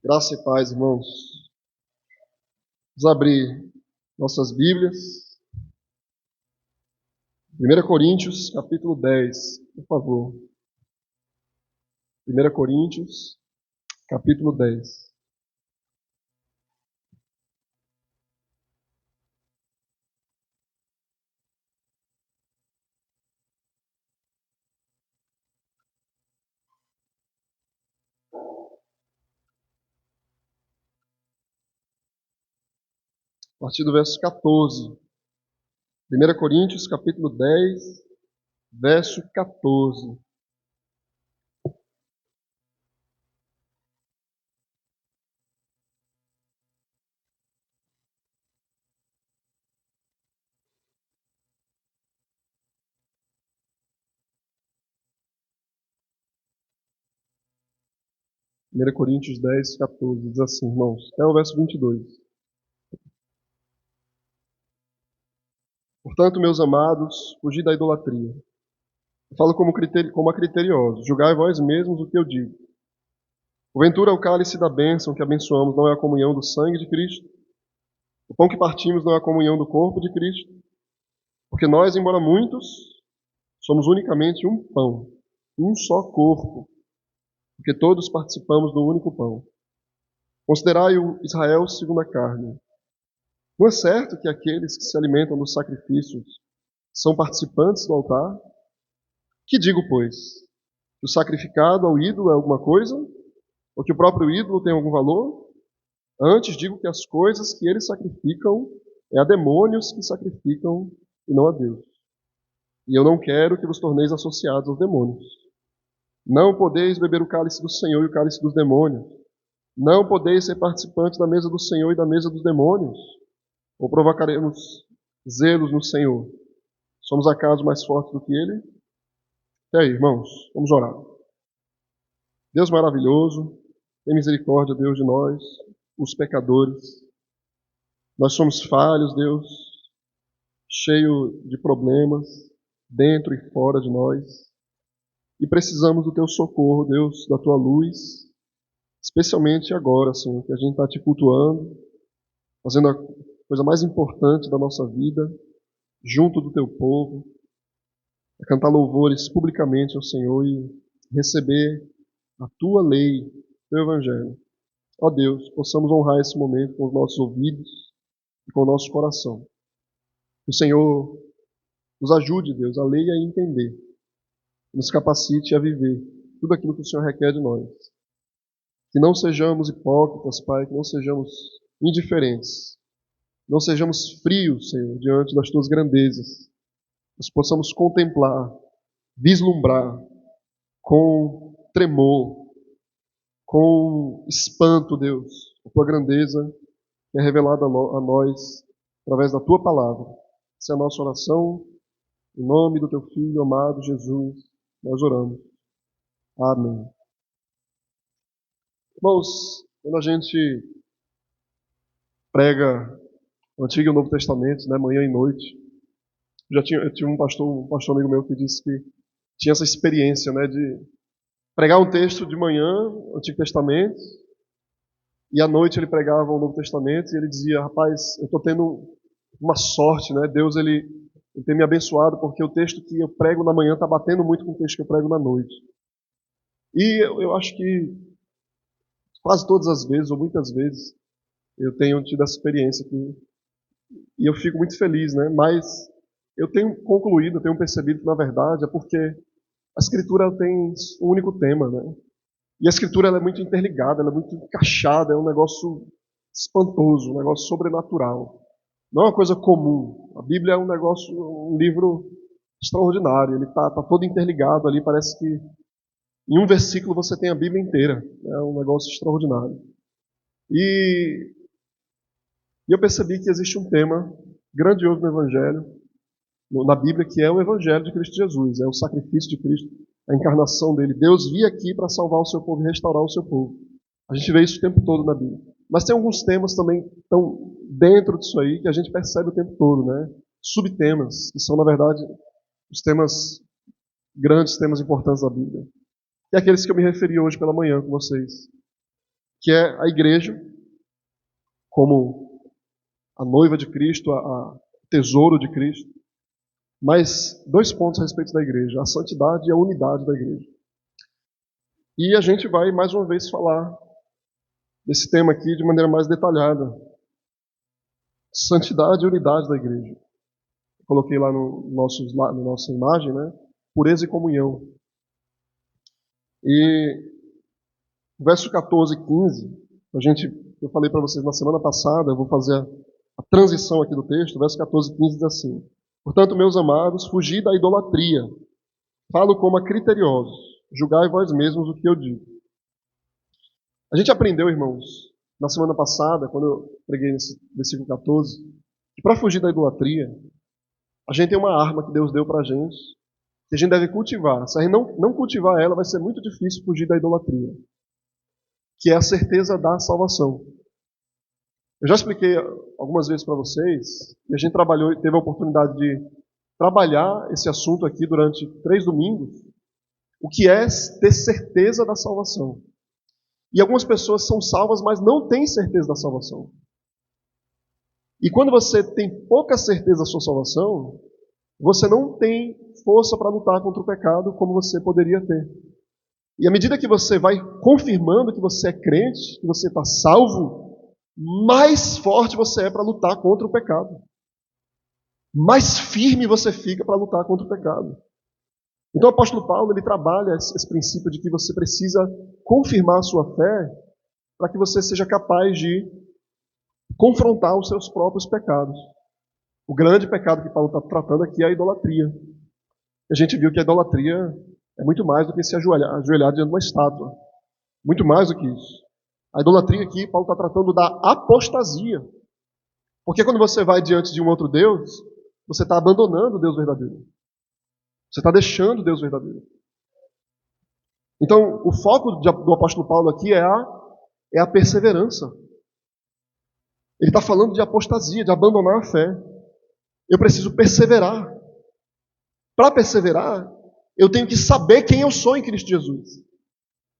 Graça e paz, irmãos. Vamos abrir nossas Bíblias. 1 Coríntios, capítulo 10, por favor. 1 Coríntios, capítulo 10. A partir do verso 14. 1 Coríntios, capítulo 10, verso 14. Primeira Coríntios 10, 14. Diz assim, irmãos, até o verso 22. Portanto, meus amados, fugi da idolatria. Eu falo como a criteriosos. Julgai vós mesmos o que eu digo. Porventura, o cálice da bênção que abençoamos não é a comunhão do sangue de Cristo? O pão que partimos não é a comunhão do corpo de Cristo? Porque nós, embora muitos, somos unicamente um pão, um só corpo, porque todos participamos do único pão. Considerai o Israel segundo a carne. Não é certo que aqueles que se alimentam dos sacrifícios são participantes do altar? Que digo, pois? Que o sacrificado ao ídolo é alguma coisa? Ou que o próprio ídolo tem algum valor? Antes digo que as coisas que eles sacrificam é a demônios que sacrificam e não a Deus. E eu não quero que vos torneis associados aos demônios. Não podeis beber o cálice do Senhor e o cálice dos demônios. Não podeis ser participantes da mesa do Senhor e da mesa dos demônios. Ou provocaremos zelos no Senhor? Somos acaso mais fortes do que Ele? E aí, irmãos, vamos orar. Deus maravilhoso, tem misericórdia, Deus, de nós, os pecadores. Nós somos falhos, Deus, cheio de problemas, dentro e fora de nós. E precisamos do Teu socorro, Deus, da Tua luz, especialmente agora, Senhor, que a gente está Te cultuando, fazendo a coisa mais importante da nossa vida, junto do Teu povo, a cantar louvores publicamente ao Senhor e receber a Tua lei, o Teu Evangelho. Ó Deus, possamos honrar esse momento com os nossos ouvidos e com o nosso coração. Que o Senhor nos ajude, Deus, a ler e a entender, nos capacite a viver tudo aquilo que o Senhor requer de nós. Que não sejamos hipócritas, Pai, que não sejamos indiferentes, não sejamos frios, Senhor, diante das Tuas grandezas. Nós possamos contemplar, vislumbrar com tremor, com espanto, Deus, a Tua grandeza que é revelada a nós através da Tua palavra. Essa é a nossa oração. Em nome do Teu Filho amado Jesus, nós oramos. Amém. Irmãos, quando a gente prega o Antigo e o Novo Testamento, né, manhã e noite, eu tinha um pastor amigo meu que disse que tinha essa experiência, né, de pregar um texto de manhã, o Antigo Testamento, e à noite ele pregava o Novo Testamento, e ele dizia, rapaz, eu estou tendo uma sorte, né, Deus ele tem me abençoado, porque o texto que eu prego na manhã está batendo muito com o texto que eu prego na noite. E eu acho que quase todas as vezes, ou muitas vezes, eu tenho tido essa experiência aqui, e eu fico muito feliz, né? Mas eu tenho concluído, eu tenho percebido que, na verdade, é porque a Escritura tem um único tema, né? E a Escritura ela é muito interligada, ela é muito encaixada, é um negócio espantoso, um negócio sobrenatural. Não é uma coisa comum. A Bíblia é um negócio, um livro extraordinário, ele está todo interligado ali, parece que em um versículo você tem a Bíblia inteira. É um negócio extraordinário. E eu percebi que existe um tema grandioso no Evangelho, na Bíblia, que é o Evangelho de Cristo Jesus, é o sacrifício de Cristo, a encarnação dele. Deus vinha aqui para salvar o seu povo e restaurar o seu povo. A gente vê isso o tempo todo na Bíblia. Mas tem alguns temas também que estão dentro disso aí, que a gente percebe o tempo todo, né? Subtemas, que são, na verdade, os temas, grandes temas importantes da Bíblia. E aqueles que eu me referi hoje pela manhã com vocês. que é a igreja, como a noiva de Cristo, a tesouro de Cristo. Mas 2 pontos a respeito da igreja: a santidade e a unidade da igreja. E a gente vai mais uma vez falar desse tema aqui de maneira mais detalhada. Santidade e unidade da igreja. Eu coloquei lá no na nossa imagem, né? Pureza e comunhão. E o verso 14 e 15, eu falei para vocês na semana passada, eu vou fazer a transição aqui do texto. O verso 14 e 15 diz assim: portanto, meus amados, fugi da idolatria. Falo como a criteriosos. Julgai vós mesmos o que eu digo. A gente aprendeu, irmãos, na semana passada, quando eu preguei nesse versículo 14, que para fugir da idolatria, a gente tem uma arma que Deus deu para a gente, que a gente deve cultivar. Se a gente não cultivar ela, vai ser muito difícil fugir da idolatria, que é a certeza da salvação. Eu já expliquei algumas vezes para vocês, e a gente teve a oportunidade de trabalhar esse assunto aqui durante 3 domingos, o que é ter certeza da salvação. E algumas pessoas são salvas, mas não têm certeza da salvação. E quando você tem pouca certeza da sua salvação, você não tem força para lutar contra o pecado como você poderia ter. E à medida que você vai confirmando que você é crente, que você está salvo, mais forte você é para lutar contra o pecado. Mais firme você fica para lutar contra o pecado. Então o apóstolo Paulo, ele trabalha esse princípio de que você precisa confirmar a sua fé para que você seja capaz de confrontar os seus próprios pecados. O grande pecado que Paulo está tratando aqui é a idolatria. A gente viu que a idolatria é muito mais do que se ajoelhar diante de uma estátua. Muito mais do que isso. A idolatria aqui, Paulo está tratando da apostasia. Porque quando você vai diante de um outro Deus, você está abandonando o Deus verdadeiro. Você está deixando o Deus verdadeiro. Então, o foco do apóstolo Paulo aqui é a perseverança. Ele está falando de apostasia, de abandonar a fé. Eu preciso perseverar. Para perseverar, eu tenho que saber quem eu sou em Cristo Jesus.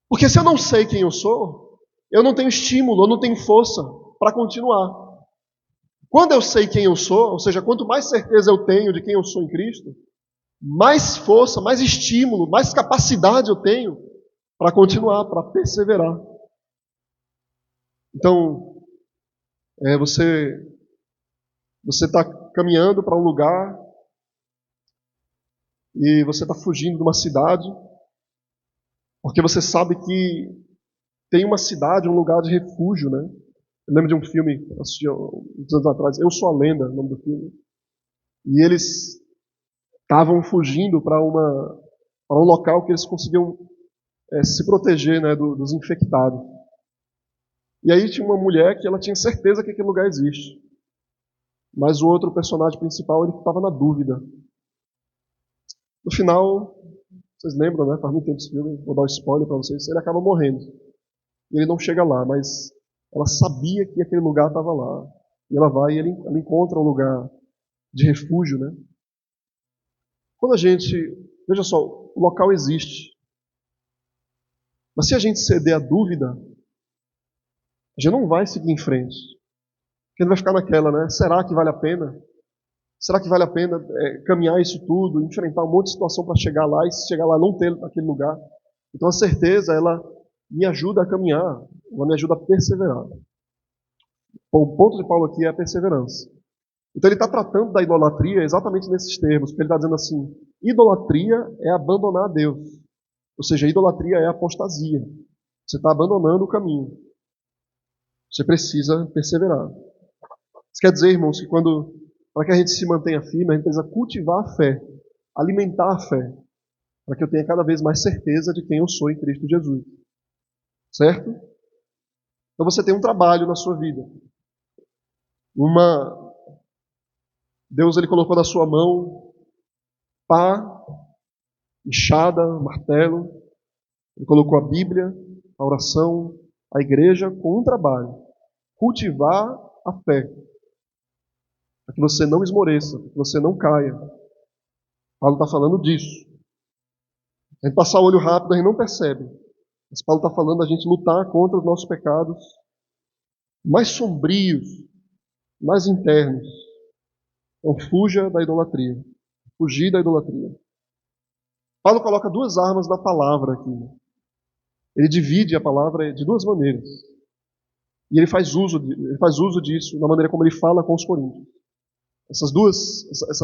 Porque se eu não sei quem eu sou, eu não tenho estímulo, eu não tenho força para continuar. Quando eu sei quem eu sou, ou seja, quanto mais certeza eu tenho de quem eu sou em Cristo, mais força, mais estímulo, mais capacidade eu tenho para continuar, para perseverar. Então, você está caminhando para um lugar e você está fugindo de uma cidade, porque você sabe que tem uma cidade, um lugar de refúgio, né? Eu lembro de um filme que eu assisti uns anos atrás, Eu Sou a Lenda, o nome do filme, e eles estavam fugindo para um local que eles conseguiam se proteger, né, dos infectados. E aí tinha uma mulher que ela tinha certeza que aquele lugar existe. Mas o outro personagem principal, ele estava na dúvida. No final, vocês lembram, né? Faz muito tempo esse filme, vou dar um spoiler para vocês, ele acaba morrendo. E ele não chega lá, mas ela sabia que aquele lugar estava lá. E ela vai e ela encontra um lugar de refúgio, né? Quando a gente... Veja só, o local existe. Mas se a gente ceder à dúvida, a gente não vai seguir em frente. Porque vai ficar naquela, né? Será que vale a pena? Será que vale a pena caminhar isso tudo, enfrentar um monte de situação para chegar lá, e se chegar lá não ter aquele lugar? Então a certeza, ela me ajuda a caminhar, ela me ajuda a perseverar. O ponto de Paulo aqui é a perseverança. Então ele está tratando da idolatria exatamente nesses termos, porque ele está dizendo assim, idolatria é abandonar a Deus. Ou seja, idolatria é apostasia. Você está abandonando o caminho. Você precisa perseverar. Isso quer dizer, irmãos, que para que a gente se mantenha firme, a gente precisa cultivar a fé, alimentar a fé, para que eu tenha cada vez mais certeza de quem eu sou em Cristo Jesus. Certo? Então você tem um trabalho na sua vida. Deus, ele colocou na sua mão pá, enxada, martelo. Ele colocou a Bíblia, a oração, a igreja com um trabalho. Cultivar a fé. Para que você não esmoreça, para que você não caia. Paulo está falando disso. A gente passar o olho rápido, a gente não percebe. Mas Paulo está falando da gente lutar contra os nossos pecados mais sombrios, mais internos. Então, fuja da idolatria. Fugir da idolatria. Paulo coloca duas armas na palavra aqui. Ele divide a palavra de duas maneiras. E ele faz uso disso na maneira como ele fala com os coríntios. Essas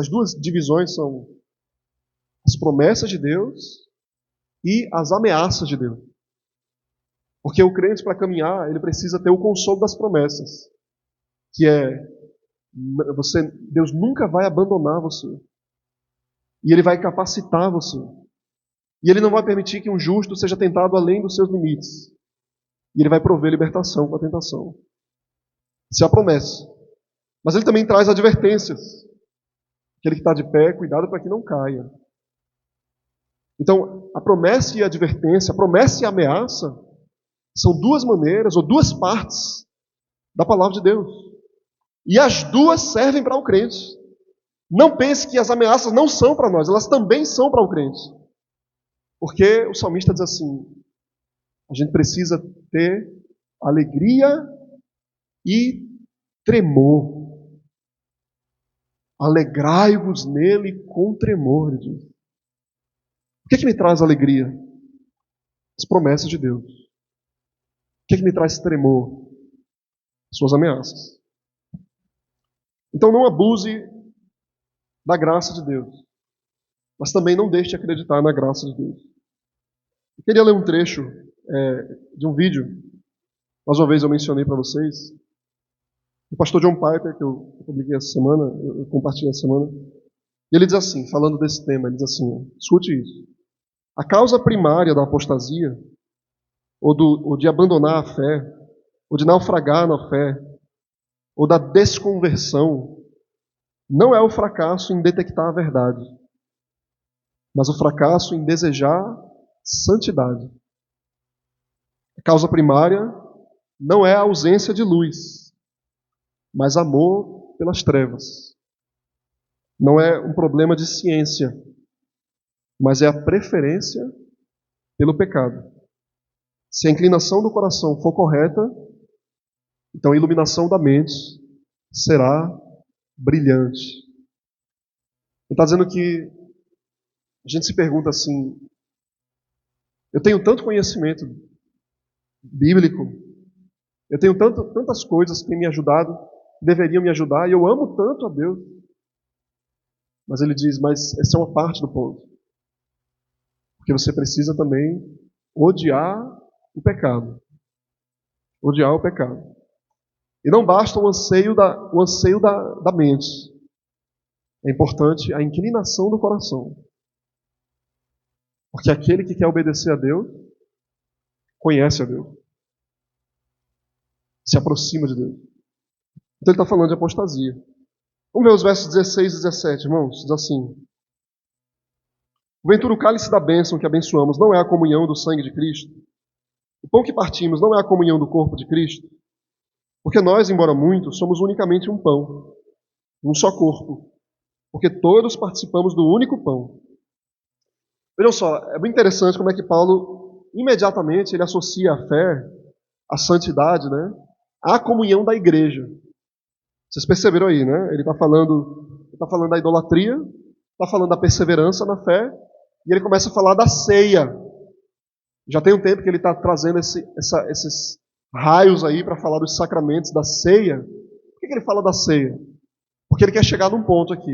duas divisões são as promessas de Deus e as ameaças de Deus. Porque o crente, para caminhar, ele precisa ter o consolo das promessas, que é Deus nunca vai abandonar você. E Ele vai capacitar você. E Ele não vai permitir que um justo seja tentado além dos seus limites. E Ele vai prover libertação com a tentação. Isso é a promessa. Mas Ele também traz advertências. Aquele que está de pé, cuidado para que não caia. Então, a promessa e a advertência, a promessa e a ameaça, são duas maneiras, ou duas partes, da palavra de Deus. E as duas servem para o crente. Não pense que as ameaças não são para nós, elas também são para o crente. Porque o salmista diz assim, a gente precisa ter alegria e tremor. Alegrai-vos nele com tremor, ele diz. O que me traz alegria? As promessas de Deus. O que me traz tremor? Suas ameaças. Então não abuse da graça de Deus, mas também não deixe de acreditar na graça de Deus. Eu queria ler um trecho de um vídeo, mais uma vez eu mencionei para vocês, do pastor John Piper, que eu publiquei essa semana, eu compartilhei essa semana, e ele diz assim, falando desse tema, ele diz assim, escute isso, a causa primária da apostasia, ou de abandonar a fé, ou de naufragar na fé, ou da desconversão, não é o fracasso em detectar a verdade, mas o fracasso em desejar santidade. A causa primária não é a ausência de luz, mas amor pelas trevas. Não é um problema de ciência, mas é a preferência pelo pecado. Se a inclinação do coração for correta, então a iluminação da mente será brilhante. Ele está dizendo que a gente se pergunta assim, eu tenho tanto conhecimento bíblico, eu tenho tantas coisas que têm me ajudado, que deveriam me ajudar, e eu amo tanto a Deus. Mas ele diz, mas essa é uma parte do ponto. Porque você precisa também odiar o pecado. Odiar o pecado. E não basta o anseio da mente. É importante a inclinação do coração. Porque aquele que quer obedecer a Deus, conhece a Deus. Se aproxima de Deus. Então ele está falando de apostasia. Vamos ver os versos 16 e 17, irmãos. Diz assim. Porventura o cálice da bênção que abençoamos não é a comunhão do sangue de Cristo? O pão que partimos não é a comunhão do corpo de Cristo? Porque nós, embora muitos, somos unicamente um pão, um só corpo, porque todos participamos do único pão. Vejam só, é muito interessante como é que Paulo, imediatamente, ele associa a fé, a santidade, né, à comunhão da igreja. Vocês perceberam aí, né? Ele está falando da idolatria, está falando da perseverança na fé, e ele começa a falar da ceia. Já tem um tempo que ele está trazendo esses raios aí para falar dos sacramentos da ceia. Por que ele fala da ceia? Porque ele quer chegar num ponto aqui.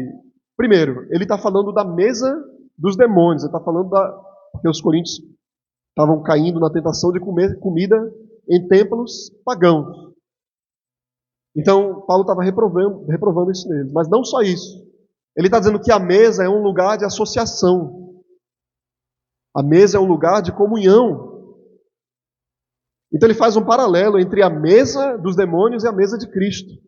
Primeiro, ele está falando da mesa dos demônios. Ele está falando porque os coríntios estavam caindo na tentação de comer comida em templos pagãos. Então, Paulo estava reprovando isso neles. Mas não só isso. Ele está dizendo que a mesa é um lugar de associação. A mesa é um lugar de comunhão. Então ele faz um paralelo entre a mesa dos demônios e a mesa de Cristo. Ele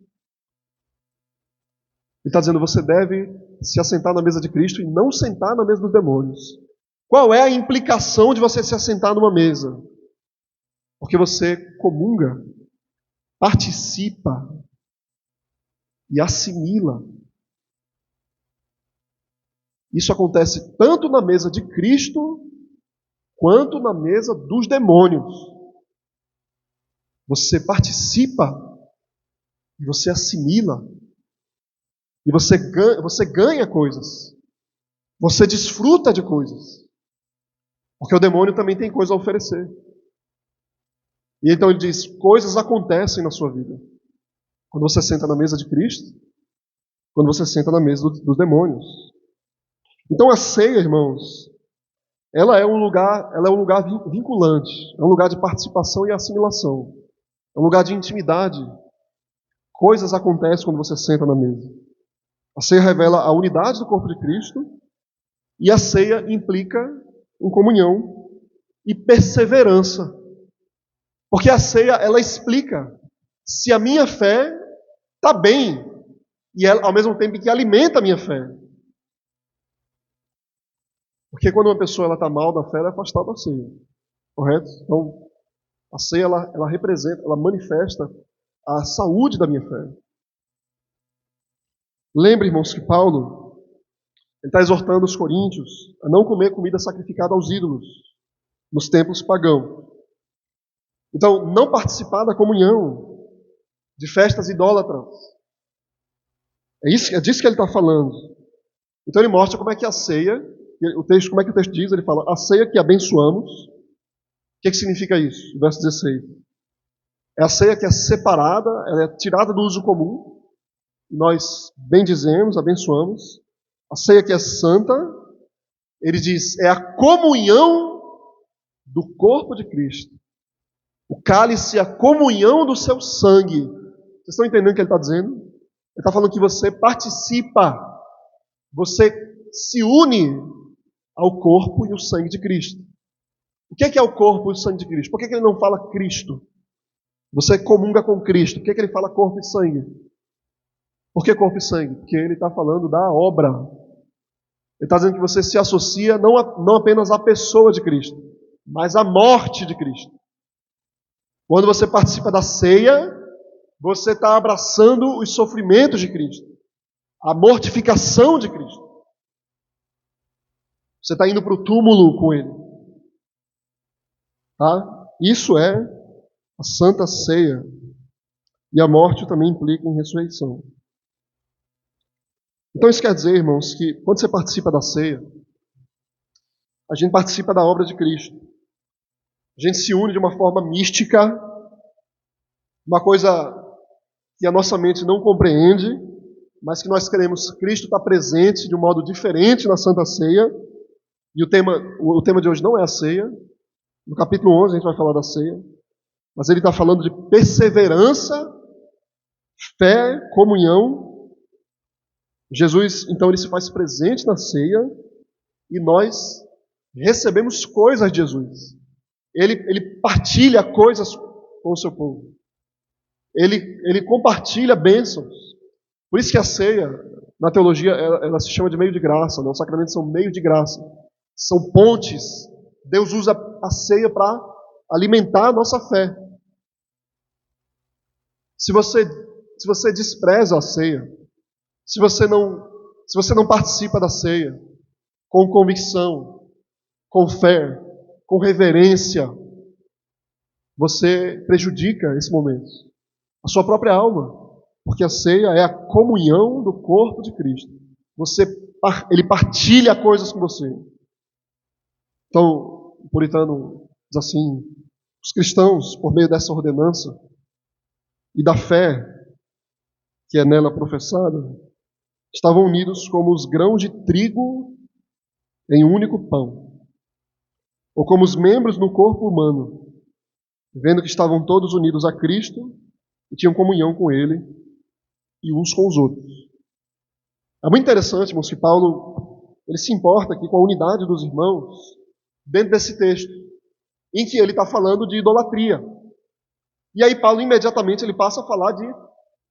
está dizendo, você deve se assentar na mesa de Cristo e não sentar na mesa dos demônios. Qual é a implicação de você se assentar numa mesa? Porque você comunga, participa e assimila. Isso acontece tanto na mesa de Cristo quanto na mesa dos demônios. Você participa, e você assimila, e você ganha coisas. Você desfruta de coisas. Porque o demônio também tem coisa a oferecer. E então ele diz, coisas acontecem na sua vida. Quando você senta na mesa de Cristo, quando você senta na mesa dos demônios. Então a ceia, irmãos, ela é um lugar vinculante, é um lugar de participação e assimilação, é um lugar de intimidade. Coisas acontecem quando você senta na mesa. A ceia revela a unidade do corpo de Cristo e a ceia implica em comunhão e perseverança. Porque a ceia, ela explica se a minha fé está bem e ela, ao mesmo tempo que alimenta a minha fé. Porque quando uma pessoa está mal da fé, ela é afastada da ceia. Correto? Então, a ceia, ela representa, ela manifesta a saúde da minha fé. Lembre, irmãos, que Paulo está exortando os coríntios a não comer comida sacrificada aos ídolos nos templos pagãos. Então, não participar da comunhão de festas idólatras. É disso que ele está falando. Então ele mostra como é que a ceia, como é que o texto diz, ele fala, a ceia que abençoamos. O que significa isso? Verso 16. É a ceia que é separada, ela é tirada do uso comum. Nós bendizemos, abençoamos. A ceia que é santa, ele diz, é a comunhão do corpo de Cristo. O cálice é a comunhão do seu sangue. Vocês estão entendendo o que ele está dizendo? Ele está falando que você participa, você se une ao corpo e o sangue de Cristo. O que é o corpo e o sangue de Cristo? Por que ele não fala Cristo? Você comunga com Cristo. Por que ele fala corpo e sangue? Por que corpo e sangue? Porque ele está falando da obra. Ele está dizendo que você se associa não apenas à pessoa de Cristo, mas à morte de Cristo. Quando você participa da ceia, você está abraçando os sofrimentos de Cristo, a mortificação de Cristo. Você está indo para o túmulo com Ele. Tá? Isso é a Santa Ceia. E a morte também implica em ressurreição. Então isso quer dizer, irmãos, que quando você participa da ceia, a gente participa da obra de Cristo. A gente se une de uma forma mística, uma coisa que a nossa mente não compreende, mas que nós queremos que Cristo está presente de um modo diferente na Santa Ceia. E o tema de hoje não é a ceia. No capítulo 11 a gente vai falar da ceia. Mas ele está falando de perseverança, fé, comunhão. Jesus, então, ele se faz presente na ceia e nós recebemos coisas de Jesus. Ele partilha coisas com o seu povo. Ele compartilha bênçãos. Por isso que a ceia, na teologia, ela se chama de meio de graça. Né? Os sacramentos são meio de graça. São pontes. Deus usa a ceia para alimentar a nossa fé. Se você despreza a ceia, se você não participa da ceia com convicção, com fé, com reverência, você prejudica esse momento, a sua própria alma, porque a ceia é a comunhão do corpo de Cristo. Ele partilha coisas com você. Então, o puritano diz assim, os cristãos, por meio dessa ordenança e da fé que é nela professada, estavam unidos como os grãos de trigo em um único pão, ou como os membros no corpo humano, vendo que estavam todos unidos a Cristo e tinham comunhão com Ele e uns com os outros. É muito interessante, irmãos, que Paulo ele se importa aqui com a unidade dos irmãos dentro desse texto, em que ele está falando de idolatria. E aí Paulo imediatamente ele passa a falar de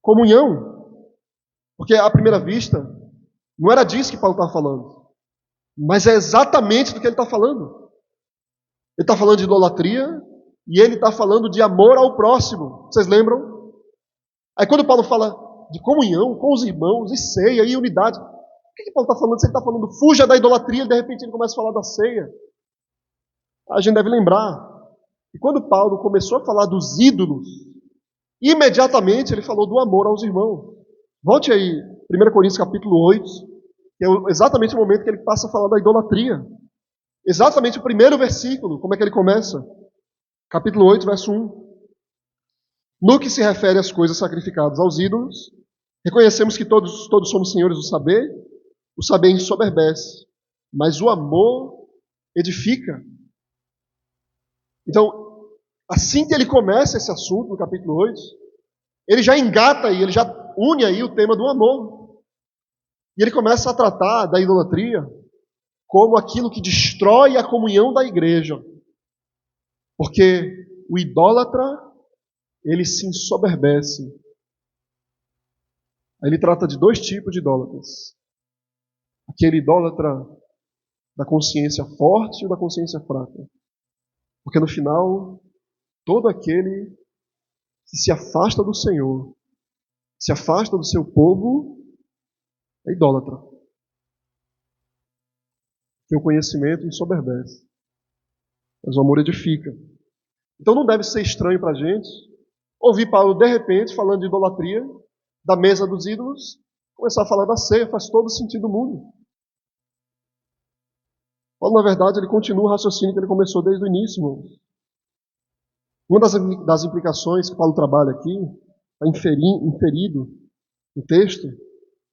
comunhão, porque à primeira vista não era disso que Paulo estava falando, mas é exatamente do que ele está falando. Ele está falando de idolatria e ele está falando de amor ao próximo. Vocês lembram? Aí quando Paulo fala de comunhão com os irmãos e ceia e unidade, o que Paulo está falando? Se ele está falando fuja da idolatria, de repente ele começa a falar da ceia. A gente deve lembrar que quando Paulo começou a falar dos ídolos, imediatamente ele falou do amor aos irmãos. Volte aí, 1 Coríntios capítulo 8, que é exatamente o momento que ele passa a falar da idolatria. Exatamente o primeiro versículo, como é que ele começa? Capítulo 8, verso 1. No que se refere às coisas sacrificadas aos ídolos, reconhecemos que todos somos senhores do o saber ensoberbece, mas o amor edifica. Então, assim que ele começa esse assunto, no capítulo 8, ele já engata aí, ele já une aí o tema do amor. E ele começa a tratar da idolatria como aquilo que destrói a comunhão da igreja. Porque o idólatra, ele se ensoberbece. Aí ele trata de dois tipos de idólatras. Aquele idólatra da consciência forte e o da consciência fraca. Porque no final, todo aquele que se afasta do Senhor, se afasta do seu povo, é idólatra. Porque o conhecimento ensoberbece, mas o amor edifica. Então não deve ser estranho para a gente ouvir Paulo, de repente, falando de idolatria, da mesa dos ídolos, começar a falar da ceia, faz todo sentido do mundo. Paulo, na verdade, ele continua o raciocínio que ele começou desde o início, irmãos. Uma das implicações que Paulo trabalha aqui, está inferido no texto,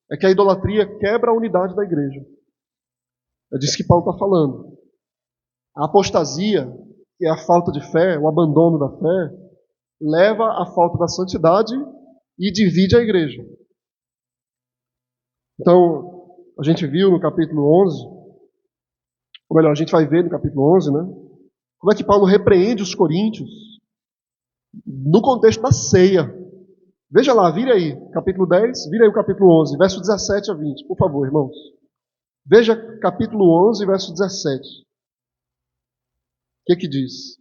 é que a idolatria quebra a unidade da igreja. É disso que Paulo está falando. A apostasia, que é a falta de fé, o abandono da fé, leva à falta da santidade e divide a igreja. Então, a gente viu no capítulo 11, ou melhor, a gente vai ver no capítulo 11, né? Como é que Paulo repreende os coríntios no contexto da ceia. Veja lá, vira aí, capítulo 10, vira aí o capítulo 11, verso 17 a 20, por favor, irmãos. Veja capítulo 11, verso 17. O que diz?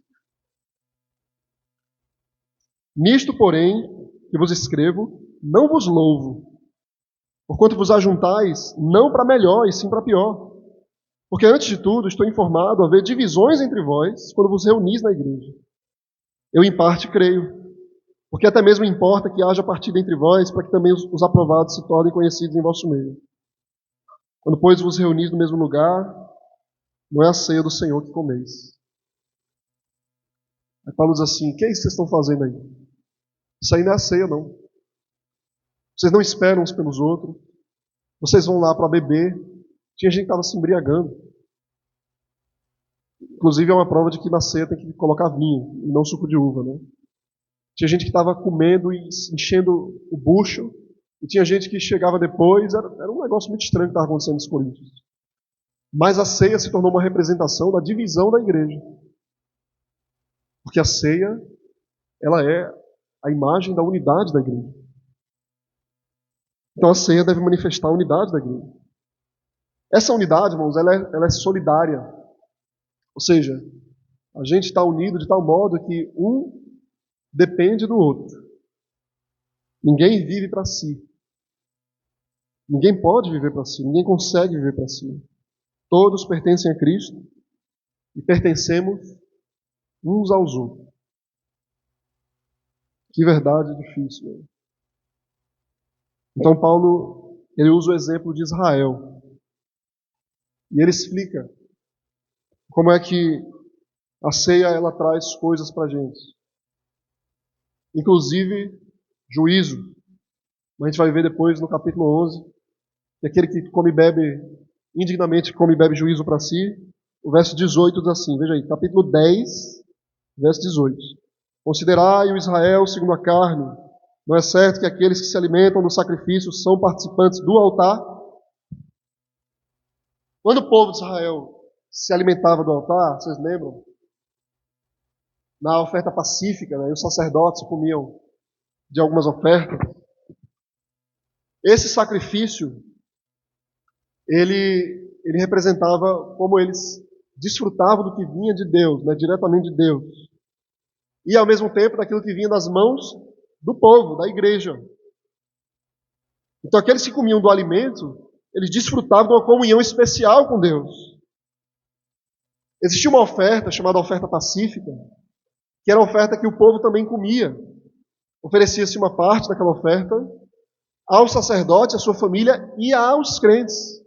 Nisto, porém, que vos escrevo, não vos louvo, porquanto vos ajuntais não para melhor, e sim para pior. Porque antes de tudo, estou informado a haver divisões entre vós quando vos reunis na igreja. Eu em parte creio, porque até mesmo importa que haja partida entre vós, para que também os aprovados se tornem conhecidos em vosso meio. Quando, pois, vos reunis no mesmo lugar, não é a ceia do Senhor que comeis. Aí Paulo diz assim, o que é isso que vocês estão fazendo aí? Isso aí não é a ceia, não. Vocês não esperam uns pelos outros. Vocês vão lá para beber. Tinha gente que estava se embriagando. Inclusive é uma prova de que na ceia tem que colocar vinho e não suco de uva, né? Tinha gente que estava comendo e enchendo o bucho. E tinha gente que chegava depois. Era um negócio muito estranho que estava acontecendo nos Coríntios. Mas a ceia se tornou uma representação da divisão da igreja. Porque a ceia, ela é a imagem da unidade da igreja. Então a ceia deve manifestar a unidade da igreja. Essa unidade, irmãos, ela é solidária. Ou seja, a gente está unido de tal modo que um depende do outro. Ninguém vive para si. Ninguém pode viver para si. Ninguém consegue viver para si. Todos pertencem a Cristo e pertencemos uns aos outros. Que verdade difícil. Né? Então Paulo, ele usa o exemplo de Israel. E ele explica como é que a ceia ela traz coisas para a gente. Inclusive, juízo. A gente vai ver depois no capítulo 11, que aquele que come e bebe, indignamente come e bebe juízo para si. O verso 18 diz assim, veja aí, capítulo 10, verso 18. Considerai o Israel segundo a carne. Não é certo que aqueles que se alimentam do sacrifício são participantes do altar? Quando o povo de Israel se alimentava do altar, vocês lembram? Na oferta pacífica, né, os sacerdotes comiam de algumas ofertas. Esse sacrifício, ele representava como eles desfrutavam do que vinha de Deus, né, diretamente de Deus. E ao mesmo tempo daquilo que vinha das mãos do povo, da igreja. Então aqueles que comiam do alimento, eles desfrutavam de uma comunhão especial com Deus. Existia uma oferta chamada oferta pacífica, que era a oferta que o povo também comia. Oferecia-se uma parte daquela oferta ao sacerdote, à sua família e aos crentes.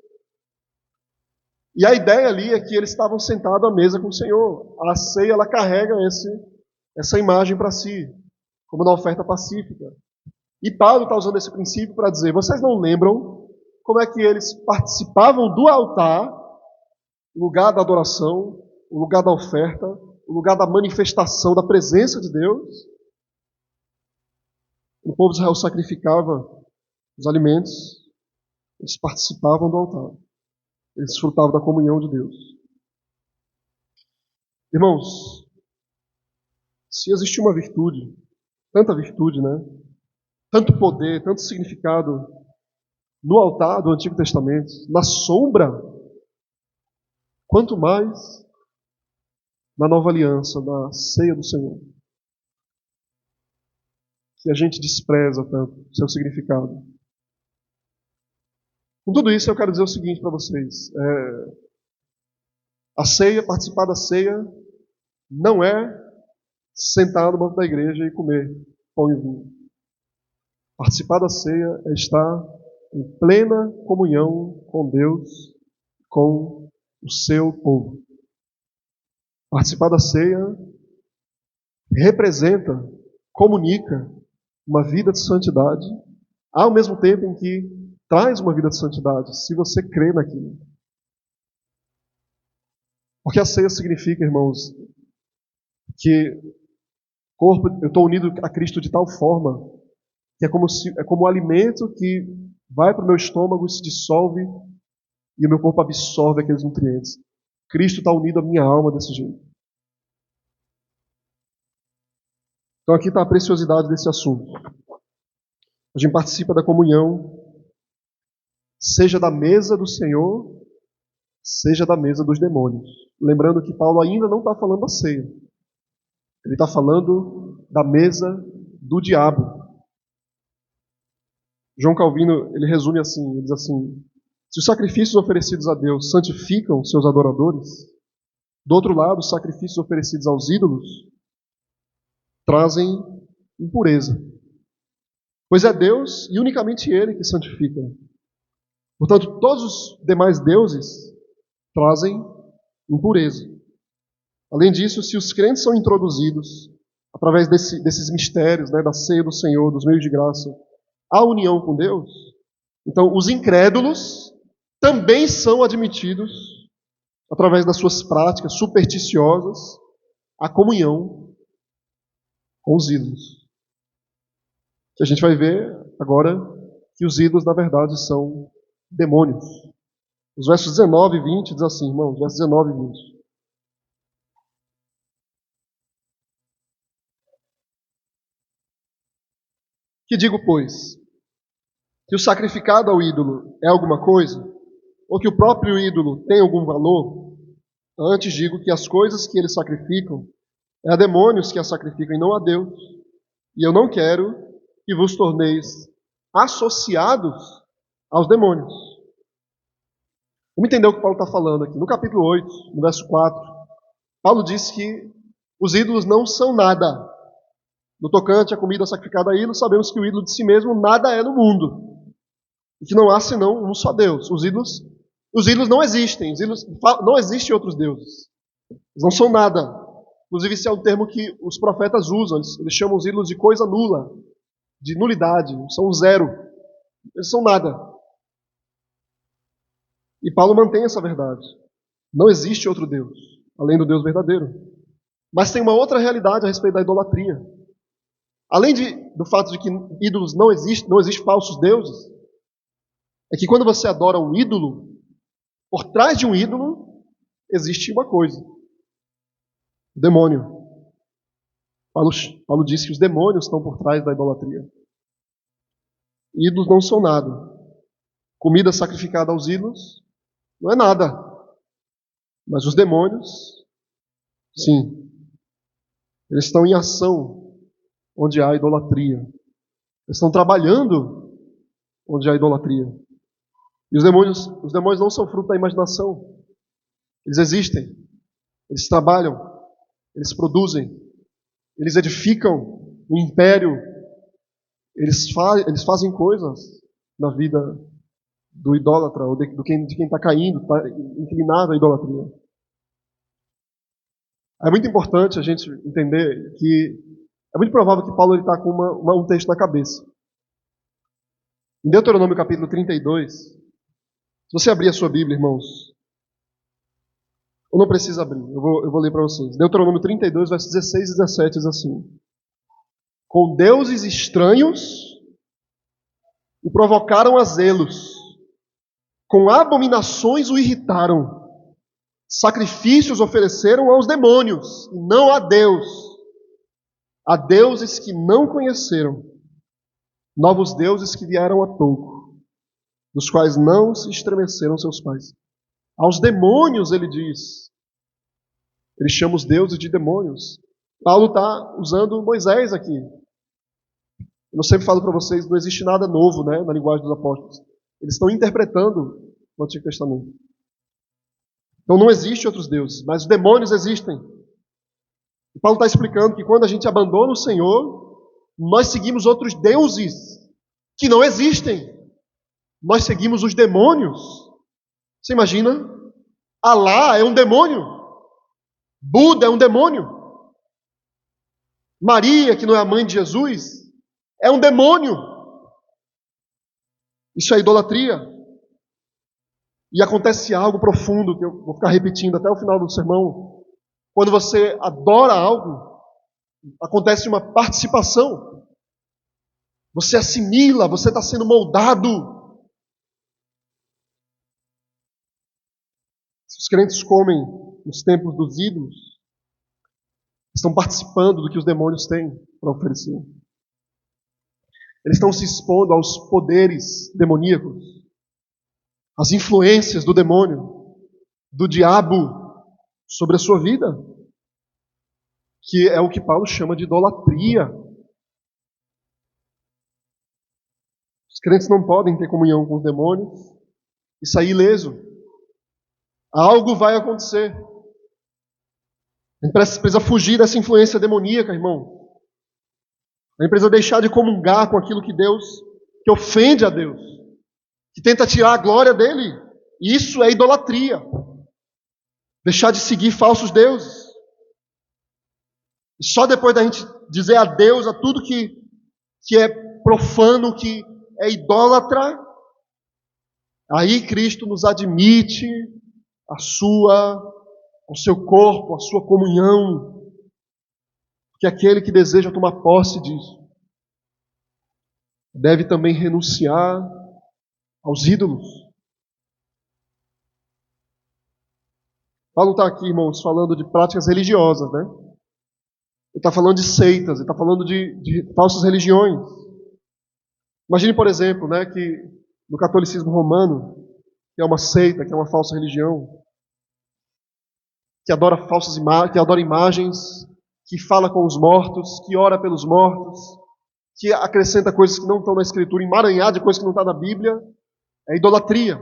E a ideia ali é que eles estavam sentados à mesa com o Senhor. A ceia, ela carrega essa imagem para si, como na oferta pacífica. E Paulo está usando esse princípio para dizer, vocês não lembram como é que eles participavam do altar, o lugar da adoração, o lugar da oferta, o lugar da manifestação da presença de Deus? O povo de Israel sacrificava os alimentos, eles participavam do altar, eles desfrutavam da comunhão de Deus. Irmãos, se existe uma virtude, tanta virtude, né? Tanto poder, tanto significado no altar do Antigo Testamento, na sombra, quanto mais na nova aliança, na ceia do Senhor, que a gente despreza tanto seu significado. Com tudo isso, eu quero dizer o seguinte para vocês. A ceia, participar da ceia, não é sentar no banco da igreja e comer pão e vinho. Participar da ceia é estar em plena comunhão com Deus, com o seu povo. Participar da ceia representa, comunica uma vida de santidade, ao mesmo tempo em que traz uma vida de santidade, se você crê naquilo. Porque a ceia significa, irmãos, que eu estou unido a Cristo de tal forma que é como um alimento que vai para o meu estômago e se dissolve e o meu corpo absorve aqueles nutrientes. Cristo está unido à minha alma desse jeito. Então aqui está a preciosidade desse assunto. A gente participa da comunhão, seja da mesa do Senhor, seja da mesa dos demônios. Lembrando que Paulo ainda não está falando da ceia. Ele está falando da mesa do diabo. João Calvino, ele resume assim, ele diz assim, se os sacrifícios oferecidos a Deus santificam seus adoradores, do outro lado, os sacrifícios oferecidos aos ídolos trazem impureza. Pois é Deus e unicamente Ele que santifica. Portanto, todos os demais deuses trazem impureza. Além disso, se os crentes são introduzidos através desses mistérios, né, da ceia do Senhor, dos meios de graça, à união com Deus, então os incrédulos também são admitidos, através das suas práticas supersticiosas, à comunhão com os ídolos. Que a gente vai ver agora que os ídolos, na verdade, são demônios. Os versos 19 e 20 diz assim, irmãos, versos 19 e 20. Que digo, pois, que o sacrificado ao ídolo é alguma coisa, ou que o próprio ídolo tem algum valor? Antes digo que as coisas que eles sacrificam é a demônios que as sacrificam e não a Deus. E eu não quero que vos torneis associados aos demônios. Vamos entender o que Paulo está falando aqui. No capítulo 8, no verso 4, Paulo diz que os ídolos não são nada. No tocante à comida sacrificada a ídolos, sabemos que o ídolo de si mesmo nada é no mundo. E que não há senão um só Deus. Os ídolos não existem. Não existem outros deuses. Eles não são nada. Inclusive, esse é um termo que os profetas usam. Eles chamam os ídolos de coisa nula, de nulidade. São zero. Eles são nada. E Paulo mantém essa verdade. Não existe outro Deus, além do Deus verdadeiro. Mas tem uma outra realidade a respeito da idolatria. Além do fato de que ídolos não existem falsos deuses, é que quando você adora um ídolo, por trás de um ídolo, existe uma coisa. O demônio. Paulo diz que os demônios estão por trás da idolatria. Ídolos não são nada. Comida sacrificada aos ídolos não é nada. Mas os demônios, sim. Eles estão em ação onde há idolatria. Eles estão trabalhando onde há idolatria. E os demônios não são fruto da imaginação. Eles existem. Eles trabalham, eles produzem, eles edificam o império, eles fazem coisas na vida do idólatra, ou de quem está caindo, está inclinado à idolatria. É muito importante a gente entender que é muito provável que Paulo está com um texto na cabeça. Em Deuteronômio capítulo 32, se você abrir a sua Bíblia, irmãos, ou não precisa abrir, eu vou ler para vocês. Deuteronômio 32, versos 16 e 17 diz assim: com deuses estranhos o provocaram a zelos, com abominações o irritaram, sacrifícios ofereceram aos demônios, e não a Deus, a deuses que não conheceram, novos deuses que vieram a pouco, dos quais não se estremeceram seus pais. Aos demônios, ele diz, ele chama os deuses de demônios. Paulo está usando Moisés aqui. Eu sempre falo para vocês, não existe nada novo, né, na linguagem dos apóstolos. Eles estão interpretando o Antigo Testamento. Então não existe outros deuses, mas os demônios existem. E Paulo está explicando que quando a gente abandona o Senhor, nós seguimos outros deuses que não existem. Nós seguimos os demônios. Você imagina? Alá é um demônio. Buda é um demônio. Maria, que não é a mãe de Jesus, é um demônio. Isso é idolatria. E acontece algo profundo, que eu vou ficar repetindo até o final do sermão. Quando você adora algo, acontece uma participação. Você assimila, você está sendo moldado. Se os crentes comem nos templos dos ídolos, estão participando do que os demônios têm para oferecer. Eles estão se expondo aos poderes demoníacos, às influências do demônio, do diabo sobre a sua vida, que é o que Paulo chama de idolatria. Os crentes não podem ter comunhão com os demônios e sair ileso. Algo vai acontecer. A gente precisa fugir dessa influência demoníaca, irmão. A gente precisa deixar de comungar com aquilo que ofende a Deus, que tenta tirar a glória dele. Isso é idolatria. Deixar de seguir falsos deuses. E só depois da gente dizer adeus a tudo que é profano, que é idólatra, aí Cristo nos admite o seu corpo, a sua comunhão. Que aquele que deseja tomar posse disso deve também renunciar aos ídolos. Paulo está aqui, irmãos, falando de práticas religiosas, né? Ele está falando de seitas, ele está falando de falsas religiões. Imagine, por exemplo, né, que no catolicismo romano, que é uma seita, que é uma falsa religião, que adora que adora imagens, que fala com os mortos, que ora pelos mortos, que acrescenta coisas que não estão na Escritura, emaranhada de coisas que não estão na Bíblia, é idolatria.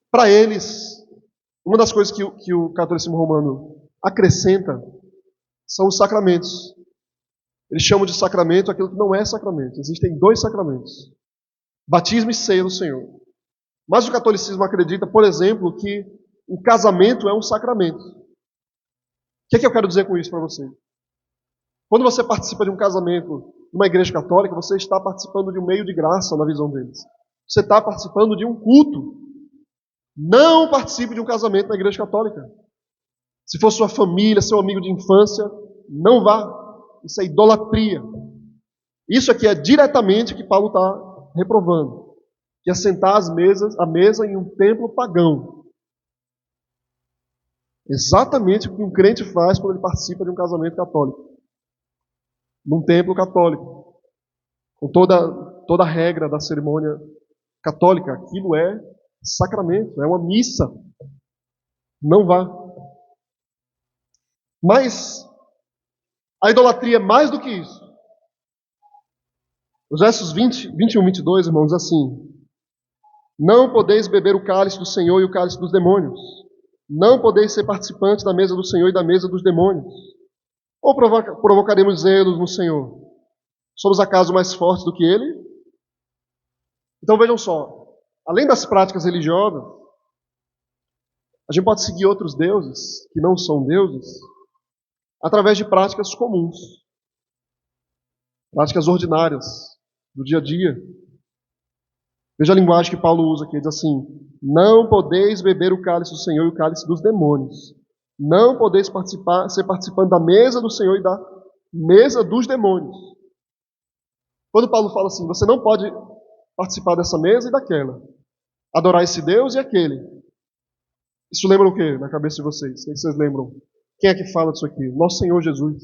Para eles, uma das coisas que o catolicismo romano acrescenta são os sacramentos. Eles chamam de sacramento aquilo que não é sacramento. Existem dois sacramentos: batismo e ceia do Senhor. Mas o catolicismo acredita, por exemplo, que o casamento é um sacramento. O que é que eu quero dizer com isso para você? Quando você participa de um casamento numa igreja católica, você está participando de um meio de graça na visão deles. Você está participando de um culto. Não participe de um casamento na igreja católica. Se for sua família, seu amigo de infância, não vá. Isso é idolatria. Isso aqui é diretamente o que Paulo está reprovando. Que é sentar à mesa em um templo pagão. Exatamente o que um crente faz quando ele participa de um casamento católico. Num templo católico. Com toda a regra da cerimônia católica. Aquilo é sacramento, é uma missa. Não vá. Mas a idolatria é mais do que isso. Os versos 20, 21 e 22, irmãos, assim: não podeis beber o cálice do Senhor e o cálice dos demônios. Não podeis ser participantes da mesa do Senhor e da mesa dos demônios. Ou provocaremos zelos no Senhor? Somos acaso mais fortes do que Ele? Então vejam só, além das práticas religiosas, a gente pode seguir outros deuses que não são deuses através de práticas comuns, práticas ordinárias do dia a dia. Veja a linguagem que Paulo usa aqui, ele diz assim: não podeis beber o cálice do Senhor e o cálice dos demônios. Não podeis ser participando da mesa do Senhor e da mesa dos demônios. Quando Paulo fala assim, você não pode participar dessa mesa e daquela, adorar esse Deus e aquele. Isso lembra o quê na cabeça de vocês? O que vocês lembram? Quem é que fala disso aqui? Nosso Senhor Jesus.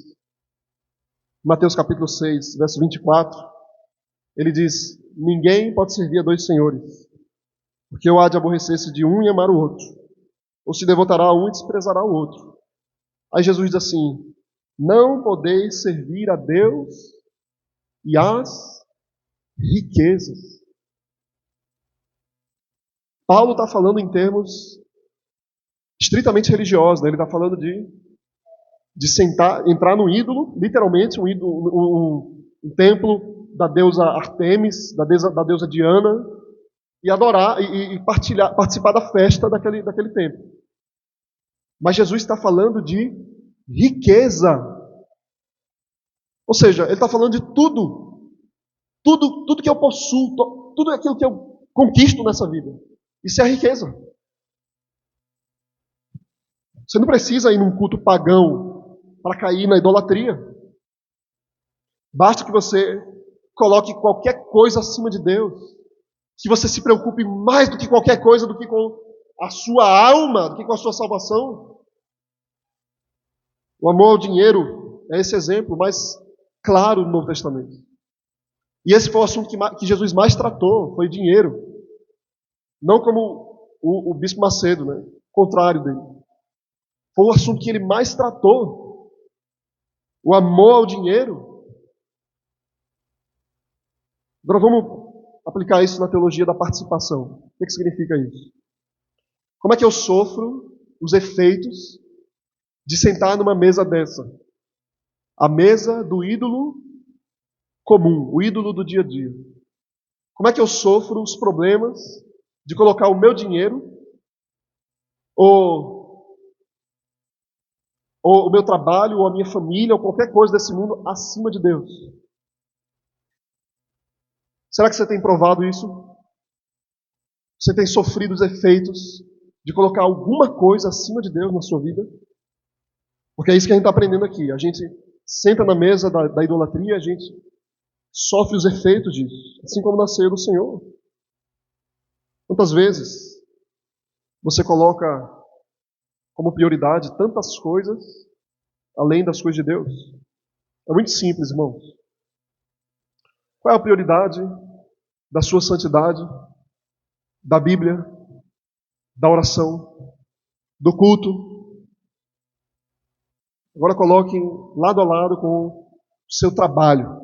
Mateus capítulo 6, verso 24, ele diz: ninguém pode servir a dois senhores, porque ou há de aborrecer-se de um e amar o outro, ou se devotará a um e desprezará o outro. Aí Jesus diz assim: não podeis servir a Deus e às riquezas. Paulo está falando em termos estritamente religiosos, né? Ele está falando de entrar no ídolo, literalmente um templo da deusa Artemis, da deusa Diana, e adorar e participar da festa daquele templo. Mas Jesus está falando de riqueza. Ou seja, ele está falando de tudo que eu possuo, tudo aquilo que eu conquisto nessa vida. Isso é a riqueza. Você não precisa ir num culto pagão para cair na idolatria. Basta que você coloque qualquer coisa acima de Deus. Que você se preocupe mais do que qualquer coisa, do que com a sua alma, do que com a sua salvação. O amor ao dinheiro é esse exemplo mais claro no Novo Testamento. E esse foi o assunto que Jesus mais tratou, foi dinheiro. Não como o Bispo Macedo, né? O contrário dele. Foi o assunto que ele mais tratou. O amor ao dinheiro. Agora vamos aplicar isso na teologia da participação. O que significa isso? Como é que eu sofro os efeitos de sentar numa mesa dessa? A mesa do ídolo comum, o ídolo do dia a dia. Como é que eu sofro os problemas de colocar o meu dinheiro ou o meu trabalho, ou a minha família, ou qualquer coisa desse mundo acima de Deus? Será que você tem provado isso? Você tem sofrido os efeitos de colocar alguma coisa acima de Deus na sua vida? Porque é isso que a gente está aprendendo aqui. A gente senta na mesa da idolatria, a gente sofre os efeitos disso, assim como na ceia do Senhor. Quantas vezes você coloca como prioridade tantas coisas além das coisas de Deus? É muito simples, irmãos. Qual é a prioridade da sua santidade, da Bíblia, da oração, do culto? Agora coloque lado a lado com o seu trabalho.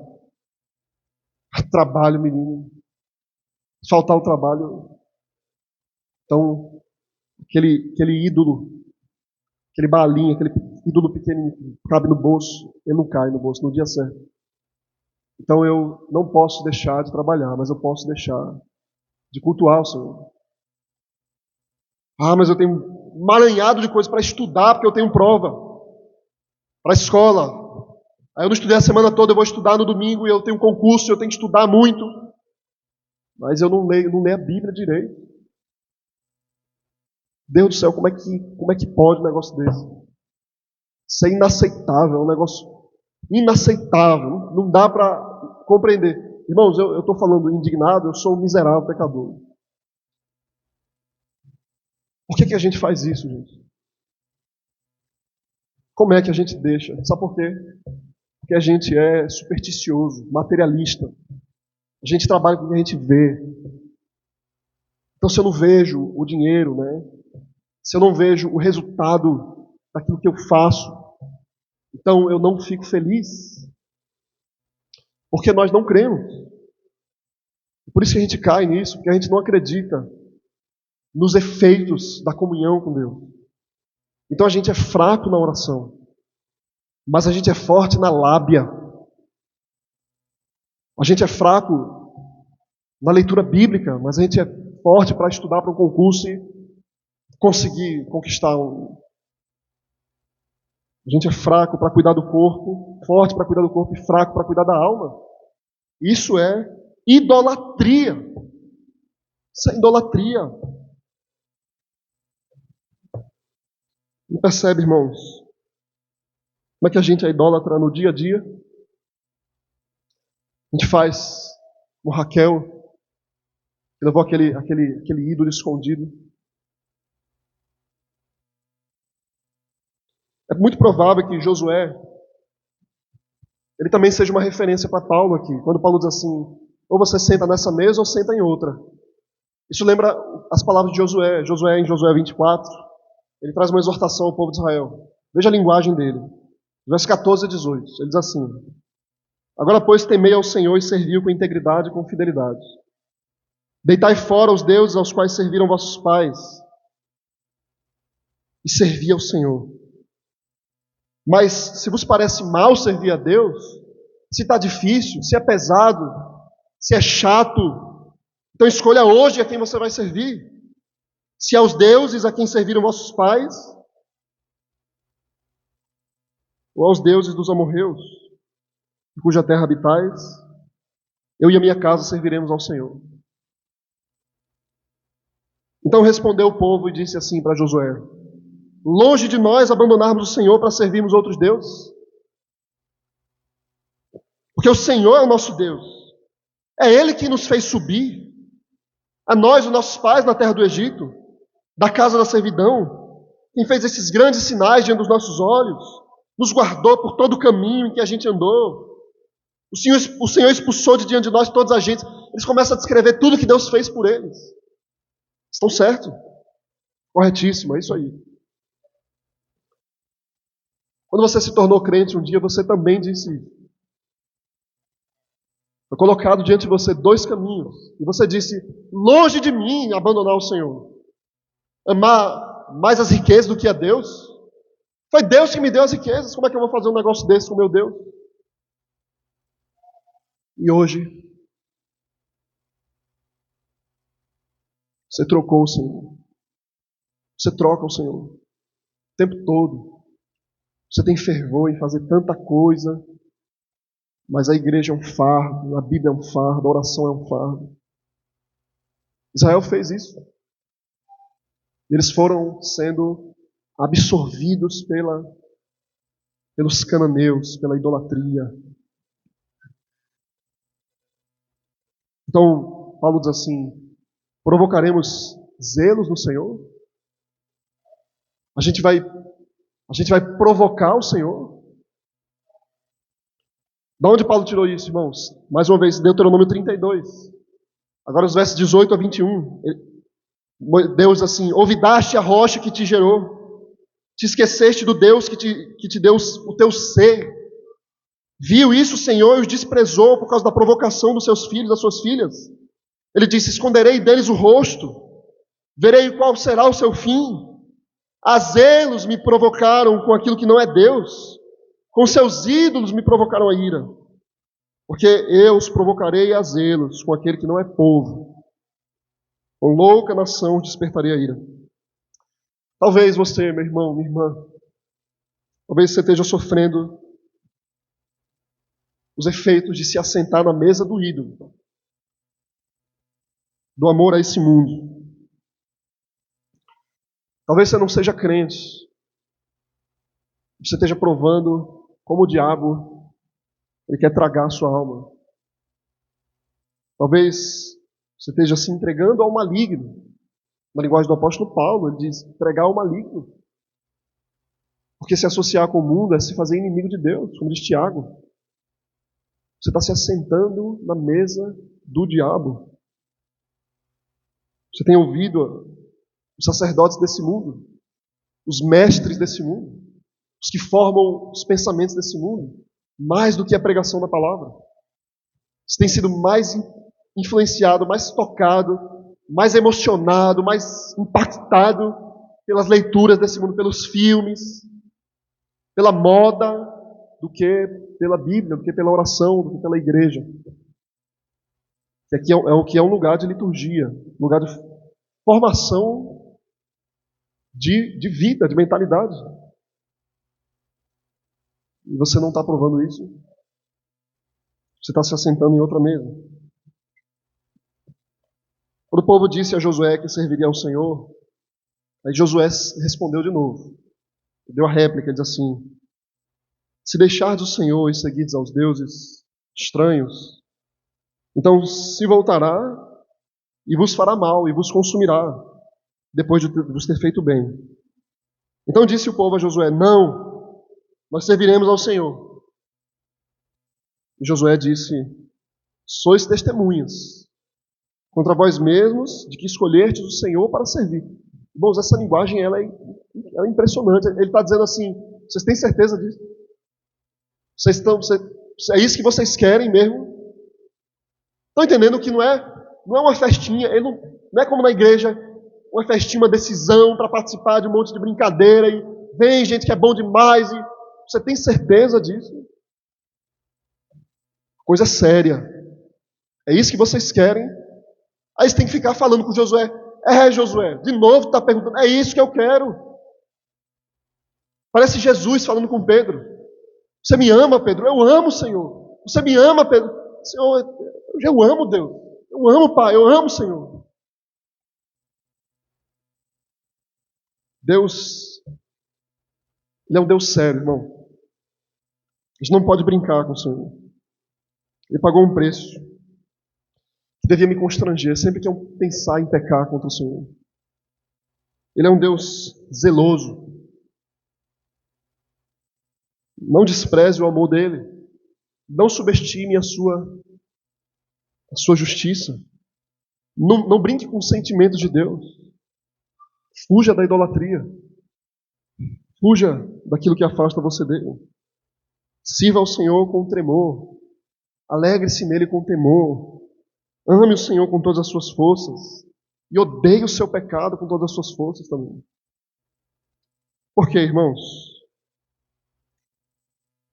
Trabalho, menino. Faltar o trabalho. Então, aquele ídolo, aquele balinho, aquele ídolo pequeno que cabe no bolso, ele não cai no bolso no dia certo. Então eu não posso deixar de trabalhar, mas eu posso deixar de cultuar o Senhor. Ah, mas eu tenho um emaranhado de coisas para estudar, porque eu tenho prova para a escola. Aí eu não estudei a semana toda, eu vou estudar no domingo e eu tenho um concurso, eu tenho que estudar muito. Mas eu não leio a Bíblia direito. Deus do céu, como é que pode um negócio desse? Isso é inaceitável, é um negócio inaceitável. Não dá para compreender. Irmãos, eu estou falando indignado, eu sou um miserável pecador. Por que a gente faz isso, gente? Como é que a gente deixa? Sabe por quê? Porque a gente é supersticioso, materialista. A gente trabalha com o que a gente vê. Então, se eu não vejo o dinheiro, né? Se eu não vejo o resultado daquilo que eu faço, então eu não fico feliz. Porque nós não cremos. Por isso que a gente cai nisso, porque a gente não acredita nos efeitos da comunhão com Deus. Então a gente é fraco na oração, mas a gente é forte na lábia. A gente é fraco na leitura bíblica, mas a gente é forte para estudar para um concurso e conseguir conquistar um. A gente é fraco para cuidar do corpo, forte para cuidar do corpo e fraco para cuidar da alma. Isso é idolatria. Isso é idolatria. Não percebe, irmãos? Como é que a gente é idólatra no dia a dia? A gente faz como Raquel, que levou aquele ídolo escondido. É muito provável que Josué, ele também seja uma referência para Paulo aqui. Quando Paulo diz assim, ou você senta nessa mesa ou senta em outra. Isso lembra as palavras de Josué. Josué, em Josué 24, ele traz uma exortação ao povo de Israel. Veja a linguagem dele. Versos 14 a 18. Ele diz assim, agora, pois, temei ao Senhor e serviu com integridade e com fidelidade. Deitai fora os deuses aos quais serviram vossos pais e servi ao Senhor. Mas se vos parece mal servir a Deus, se está difícil, se é pesado, se é chato, então escolha hoje a quem você vai servir. Se aos deuses a quem serviram vossos pais, ou aos deuses dos amorreus, em cuja terra habitais, eu e a minha casa serviremos ao Senhor. Então respondeu o povo e disse assim para Josué, longe de nós abandonarmos o Senhor para servirmos outros deuses. Porque o Senhor é o nosso Deus. É Ele que nos fez subir, a nós, os nossos pais, na terra do Egito, da casa da servidão, quem fez esses grandes sinais diante dos nossos olhos, nos guardou por todo o caminho em que a gente andou. O Senhor expulsou de diante de nós todos os agentes. Eles começam a descrever tudo que Deus fez por eles. Estão certos? Corretíssimo, é isso aí. Quando você se tornou crente um dia, você também disse isso. Foi colocado diante de você dois caminhos. E você disse, longe de mim abandonar o Senhor. Amar mais as riquezas do que a Deus. Foi Deus que me deu as riquezas. Como é que eu vou fazer um negócio desse com meu Deus? E hoje, você trocou o Senhor. Você troca o Senhor. O tempo todo. Você tem fervor em fazer tanta coisa. Mas a igreja é um fardo, a Bíblia é um fardo, a oração é um fardo. Israel fez isso. Eles foram sendo absorvidos pelos cananeus, pela idolatria. Então, Paulo diz assim, provocaremos zelos no Senhor? A gente vai provocar o Senhor? Da onde Paulo tirou isso, irmãos? Mais uma vez, Deuteronômio 32. Agora os versos 18 a 21. Deus assim, olvidaste a rocha que te gerou. Te esqueceste do Deus que te deu o teu ser. Viu isso o Senhor e os desprezou por causa da provocação dos seus filhos, das suas filhas. Ele disse, esconderei deles o rosto. Verei qual será o seu fim. A zelos me provocaram com aquilo que não é Deus. Com seus ídolos me provocaram a ira, porque eu os provocarei a zelos com aquele que não é povo. Com louca nação despertarei a ira. Talvez você, meu irmão, minha irmã, talvez você esteja sofrendo os efeitos de se assentar na mesa do ídolo, do amor a esse mundo. Talvez você não seja crente, você esteja provando como o diabo, ele quer tragar a sua alma. Talvez você esteja se entregando ao maligno. Na linguagem do apóstolo Paulo, ele diz, entregar ao maligno. Porque se associar com o mundo é se fazer inimigo de Deus, como diz Tiago. Você está se assentando na mesa do diabo. Você tem ouvido os sacerdotes desse mundo, os mestres desse mundo, os que formam os pensamentos desse mundo, mais do que a pregação da palavra. Você tem sido mais influenciado, mais tocado, mais emocionado, mais impactado pelas leituras desse mundo, pelos filmes, pela moda, do que pela Bíblia, do que pela oração, do que pela igreja. Que aqui é um lugar de liturgia, lugar de formação de vida, de mentalidade. E você não está provando isso? Você está se assentando em outra mesa. Quando o povo disse a Josué que serviria ao Senhor, aí Josué respondeu de novo. Deu a réplica, ele diz assim: se deixardes o Senhor e seguirdes aos deuses estranhos, então se voltará e vos fará mal e vos consumirá, depois de vos ter feito bem. Então disse o povo a Josué: não, nós serviremos ao Senhor. E Josué disse: sois testemunhas contra vós mesmos de que escolhertes o Senhor para servir. Irmãos, essa linguagem ela é impressionante. Ele está dizendo assim: vocês têm certeza disso? É isso que vocês querem mesmo? Estão entendendo que não é uma festinha, ele não é como na igreja, uma festinha, uma decisão para participar de um monte de brincadeira e vem gente que é bom demais e você tem certeza disso? Coisa séria. É isso que vocês querem? Aí você tem que ficar falando com Josué: Josué, de novo está perguntando, é isso que eu quero. Parece Jesus falando com Pedro: você me ama, Pedro? Eu amo, Senhor. Você me ama, Pedro? Senhor, eu amo Deus. Eu amo, Pai. Eu amo, Senhor. Deus, Ele é um Deus sério, irmão. A gente não pode brincar com o Senhor. Ele pagou um preço que devia me constranger sempre que eu pensar em pecar contra o Senhor. Ele é um Deus zeloso. Não despreze o amor dele. Não subestime a sua justiça. Não brinque com os sentimentos de Deus. Fuja da idolatria. Fuja daquilo que afasta você dele. Sirva ao Senhor com tremor. Alegre-se nele com temor. Ame o Senhor com todas as suas forças. E odeie o seu pecado com todas as suas forças também. Por quê, irmãos?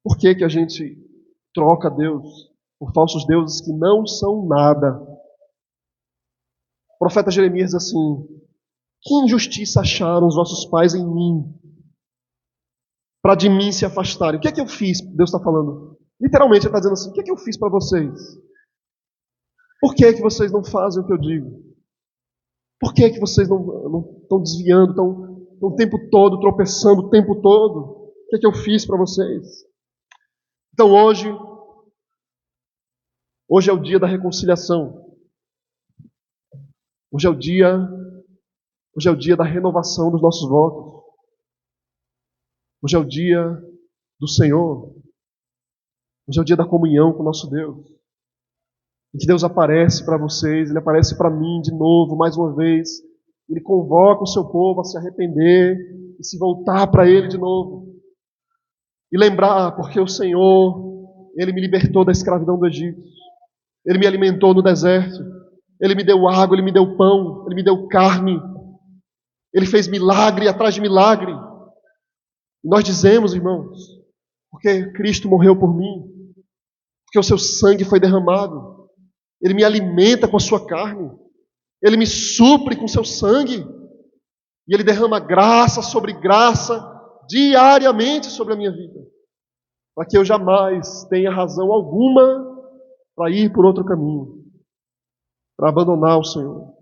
Por que a gente troca Deus por falsos deuses que não são nada? O profeta Jeremias diz assim: que injustiça acharam os vossos pais em mim, para de mim se afastarem. O que é que eu fiz? Deus está falando. Literalmente ele está dizendo assim: o que é que eu fiz para vocês? Por que é que vocês não fazem o que eu digo? Por que é que vocês não estão desviando, estão o tempo todo tropeçando, o tempo todo? O que é que eu fiz para vocês? Então hoje é o dia da reconciliação. Hoje é o dia da renovação dos nossos votos. Hoje é o dia do Senhor. Hoje é o dia da comunhão com o nosso Deus. Em que Deus aparece para vocês, Ele aparece para mim de novo, mais uma vez. Ele convoca o seu povo a se arrepender e se voltar para Ele de novo. E lembrar, porque o Senhor, Ele me libertou da escravidão do Egito. Ele me alimentou no deserto. Ele me deu água, Ele me deu pão, Ele me deu carne. Ele fez milagre atrás de milagre. E nós dizemos, irmãos, porque Cristo morreu por mim, porque o seu sangue foi derramado. Ele me alimenta com a sua carne. Ele me supre com o seu sangue. E Ele derrama graça sobre graça diariamente sobre a minha vida. Para que eu jamais tenha razão alguma para ir por outro caminho. Para abandonar o Senhor.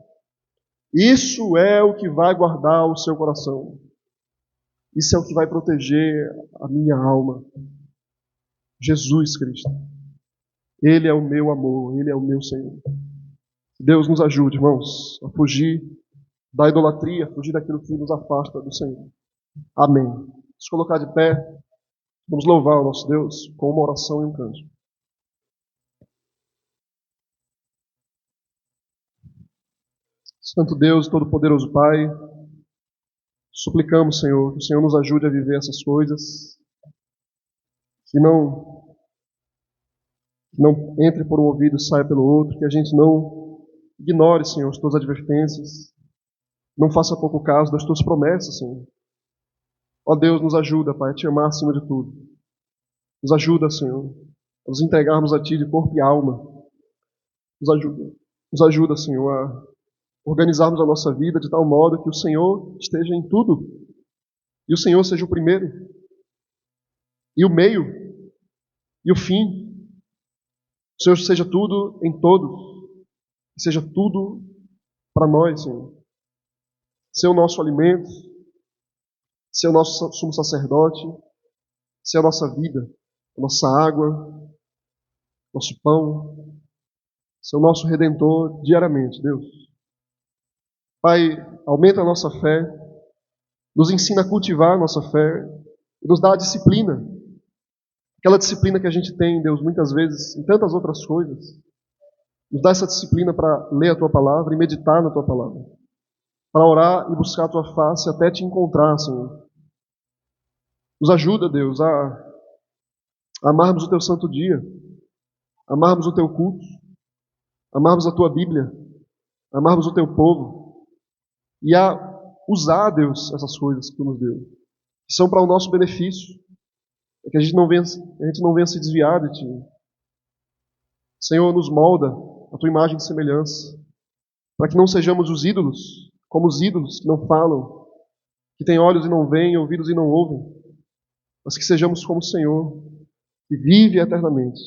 Isso é o que vai guardar o seu coração. Isso é o que vai proteger a minha alma. Jesus Cristo. Ele é o meu amor, Ele é o meu Senhor. Deus nos ajude, irmãos, a fugir da idolatria, a fugir daquilo que nos afasta do Senhor. Amém. Vamos colocar de pé, vamos louvar o nosso Deus com uma oração e um canto. Santo Deus, Todo-Poderoso Pai, suplicamos, Senhor, que o Senhor nos ajude a viver essas coisas, que não entre por um ouvido e saia pelo outro, que a gente não ignore, Senhor, as tuas advertências, não faça pouco caso das tuas promessas, Senhor. Ó Deus, nos ajuda, Pai, a te amar acima de tudo. Nos ajuda, Senhor, a nos entregarmos a Ti de corpo e alma. Nos ajuda, Senhor, a organizarmos a nossa vida de tal modo que o Senhor esteja em tudo. E o Senhor seja o primeiro, e o meio, e o fim. O Senhor seja tudo em todos. Seja tudo para nós, Senhor. Ser o nosso alimento, ser o nosso sumo sacerdote, ser a nossa vida, a nossa água, nosso pão, ser o nosso Redentor diariamente, Deus. Pai, aumenta a nossa fé, nos ensina a cultivar a nossa fé e nos dá a disciplina. Aquela disciplina que a gente tem, Deus, muitas vezes em tantas outras coisas. Nos dá essa disciplina para ler a Tua palavra e meditar na Tua palavra. Para orar e buscar a Tua face até te encontrar, Senhor. Nos ajuda, Deus, a amarmos o Teu santo dia, amarmos o Teu culto, amarmos a Tua Bíblia, amarmos o Teu povo e a usar, Deus, essas coisas que Tu nos deu, que são para o nosso benefício, para que a gente não venha se desviar de Ti. Senhor, nos molda a Tua imagem de semelhança, para que não sejamos os ídolos, como os ídolos que não falam, que têm olhos e não veem, ouvidos e não ouvem, mas que sejamos como o Senhor, que vive eternamente.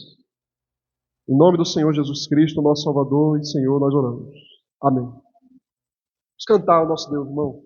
Em nome do Senhor Jesus Cristo, nosso Salvador e Senhor, nós oramos. Amém. Vamos cantar ao nosso Deus, irmão.